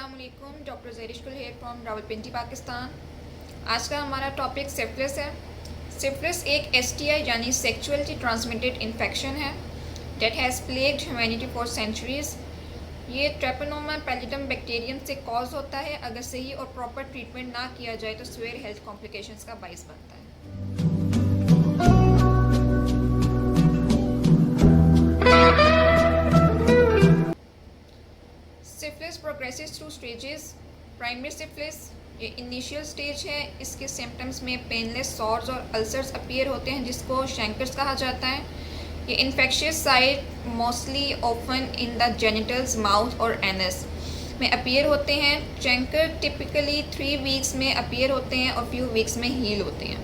अस्सलामुअलैकुम, डॉक्टर ज़हरिश कुल hair from Rawalpindi Pakistan. आज का हमारा टॉपिक सिफिलिस है। सिफिलिस एक एसटीआई यानी सेक्सुअली ट्रांसमिटेड इन्फेक्शन है that has plagued humanity for centuries. ये ट्रेपोनोमा पैलिडम बैक्टीरियम से कॉज होता है। अगर सही और प्रॉपर ट्रीटमेंट ना किया जाए तो सीवियर हेल्थ कॉम्प्लिकेशंस का बाइस बनता है। Syphilis progresses through stages. Primary syphilis ये इनिशियल स्टेज है। इसके सिम्टम्स में पेनलेस सॉर्स और अल्सर्स अपीयर होते हैं जिसको शैंकर्स कहा जाता है। ये infectious site mostly open in the genitals, mouth और एनस में अपीयर होते हैं। चैंकर टिपिकली 3 वीक्स में अपीयर होते हैं और फ्यू वीक्स में हील होते हैं।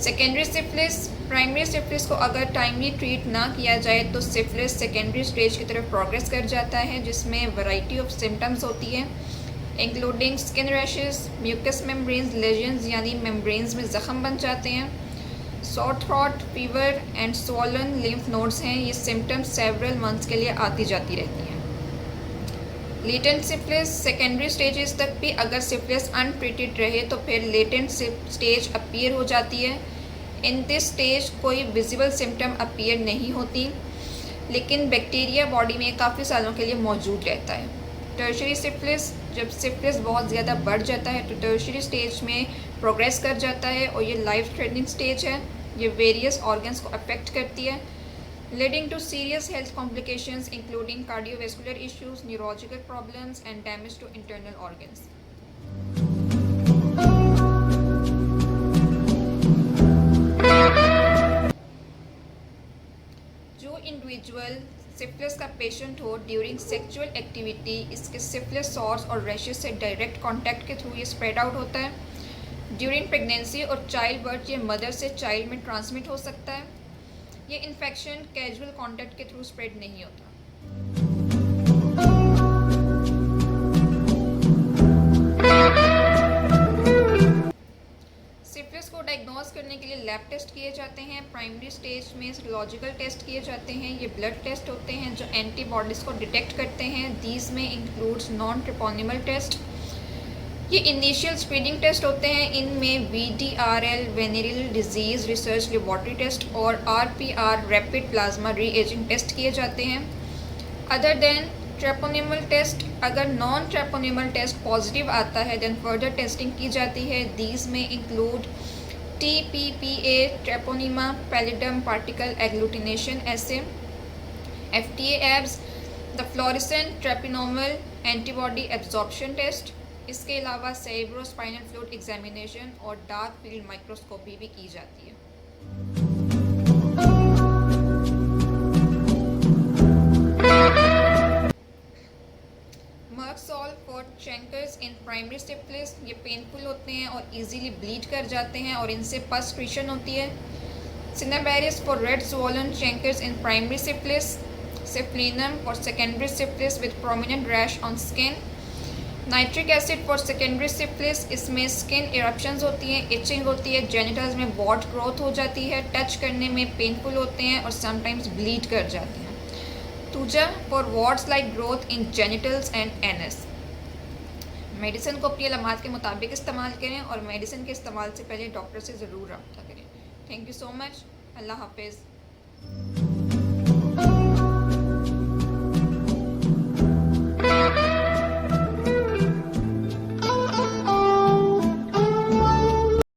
Secondary syphilis. प्राइमरी सिफिलिस को अगर टाइमली ट्रीट ना किया जाए तो सिफिलिस सेकेंडरी स्टेज की तरफ प्रोग्रेस कर जाता है जिसमें वैरायटी ऑफ सिम्टम्स होती है including skin rashes, mucous membranes lesions यानी मेम्ब्रेन्स में ज़ख़म बन जाते हैं, sore throat, fever and swollen lymph nodes हैं। ये सिम्टम्स सेवरल मंथ्स के लिए आती जाती रहती हैं। Latent syphilis. सेकेंडरी स्टेजेस तक भी अगर सिफिलिस अनट्रीटेड रहे तो फिर लेटेंट स्टेज अपीयर हो जाती है। इन दिस स्टेज कोई विजिबल सिम्टम अपीयर नहीं होती लेकिन बैक्टीरिया बॉडी में काफ़ी सालों के लिए मौजूद रहता है। Tertiary syphilis. जब सिफिलिस बहुत ज़्यादा बढ़ जाता है तो टर्शरी स्टेज में प्रोग्रेस कर जाता है और ये लाइफ थ्रेटनिंग स्टेज है। ये वेरियस ऑर्गन्स को अफेक्ट करती है leading to serious health complications including cardiovascular issues, neurological problems and damage to internal organs. जो इंडिविजुअल सिफिलिस का पेशेंट हो ड्यूरिंग सेक्सुअल एक्टिविटी इसके सिफिलिस सॉर्स और रैशेस से डायरेक्ट कांटेक्ट के थ्रू ये स्प्रेड आउट होता है। ड्यूरिंग प्रेगनेंसी और चाइल्ड बर्थ ये मदर से चाइल्ड में ट्रांसमिट हो सकता है। ये इन्फेक्शन कैजुअल कांटेक्ट के थ्रू स्प्रेड नहीं होता। सिफिलिस को डायग्नोज करने के लिए लैब टेस्ट किए जाते हैं। प्राइमरी स्टेज में सीरोलॉजिकल टेस्ट किए जाते हैं। ये ब्लड टेस्ट होते हैं जो एंटीबॉडीज़ को डिटेक्ट करते हैं। दीज में इंक्लूड्स नॉन ट्रिपोनिमल टेस्ट। ये इनिशियल स्क्रीनिंग टेस्ट होते हैं। इनमें VDRL venereal disease research laboratory test और RPR rapid plasma reagin test किए जाते हैं। अदर देन ट्रेपोनिमल टेस्ट, अगर नॉन ट्रेपोनिमल टेस्ट पॉजिटिव आता है देन फर्दर टेस्टिंग की जाती है। दीज में include TPPA treponema pallidum particle agglutination assay, FDA ABS, the fluorescent treponemal antibody absorption test. इसके अलावा सेरेब्रोस्पाइनल फ्लूइड एग्जामिनेशन और डार्क फील्ड माइक्रोस्कोपी भी की जाती है। Merc sol for chancres in primary syphilis. ये पेनफुल होते हैं और इजीली ब्लीड कर जाते हैं और इनसे पस सक्रीशन होती है। Cinnabaris for red swollen chancres in primary syphilis. Syphilinum for secondary syphilis with prominent rash on skin. Nitric acid for secondary syphilis. इसमें स्किन इरप्शंस होती हैं, इचिंग होती है, जेनिटल्स में वॉट ग्रोथ हो जाती है, टच करने में पेनफुल होते हैं और समटाइम्स ब्लीड कर जाते हैं। Thuja for warts like growth in genitals and anus. Medicine को अपनी अलामात के मुताबिक इस्तेमाल करें और मेडिसिन के इस्तेमाल से पहले डॉक्टर से ज़रूर रब्ता करें। Thank you so much. अल्लाह हाफिज़।